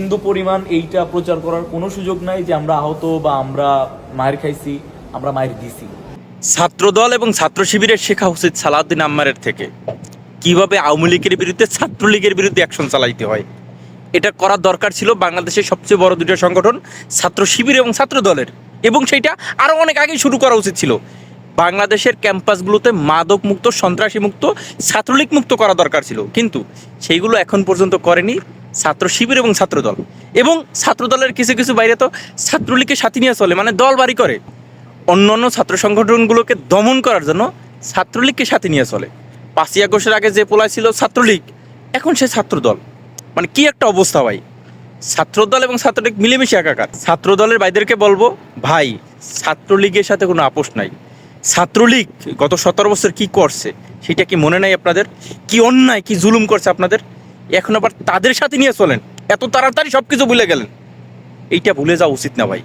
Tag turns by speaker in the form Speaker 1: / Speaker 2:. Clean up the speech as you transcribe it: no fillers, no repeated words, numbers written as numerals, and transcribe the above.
Speaker 1: হিন্দু পরিমাণ এইটা প্রচার করার কোনো সুযোগ নাই যে আমরা আহত বা আমরা মায়ের খাইছি, আমরা মায়ের দিছি।
Speaker 2: ছাত্রদল এবং ছাত্র শিবিরের শেখা উচিত সালাউদ্দিন আম্মারের থেকে কিভাবে আওয়ামী লীগের বিরুদ্ধে ছাত্রলীগের বিরুদ্ধে অ্যাকশন চালাইতে হয়। এটা করার দরকার ছিল বাংলাদেশের সবচেয়ে বড় দুটো সংগঠন ছাত্র শিবির এবং ছাত্র দলের, এবং সেইটা আরও অনেক আগেই শুরু করা উচিত ছিল। বাংলাদেশের ক্যাম্পাসগুলোতে মাদক মুক্ত, সন্ত্রাসী মুক্ত, ছাত্রলীগ মুক্ত করা দরকার ছিল, কিন্তু সেইগুলো এখন পর্যন্ত করেনি ছাত্র শিবির এবং ছাত্রদল। এবং ছাত্রদলের কিছু কিছু বাইরে তো ছাত্রলীগকে সাথে নিয়ে চলে, মানে দল বাড়ি করে। অন্য অন্য ছাত্র সংগঠনগুলোকে দমন করার জন্য ছাত্রলীগকে সাথে নিয়ে চলে। 5ই আগস্টের আগে যে পোলায় ছিল ছাত্রলীগ, এখন সে ছাত্রদল। মানে কি একটা অবস্থা ভাই! ছাত্রদল এবং ছাত্রলীগ মিলেমিশে একাকার। ছাত্রদলের ভাইদেরকে বলবো, ভাই ছাত্রলীগের সাথে কোনো আপোষ নাই। ছাত্রলীগ গত 17 বছর কি করছে সেটা কি মনে নাই আপনাদের? কি অন্যায়, কি জুলুম করছে আপনাদের, এখন আবার তাদের সাথে নিয়ে চলেন, এত তাড়াতাড়ি সব কিছু ভুলে গেলেন। এইটা ভুলে যাওয়া উচিত না ভাই।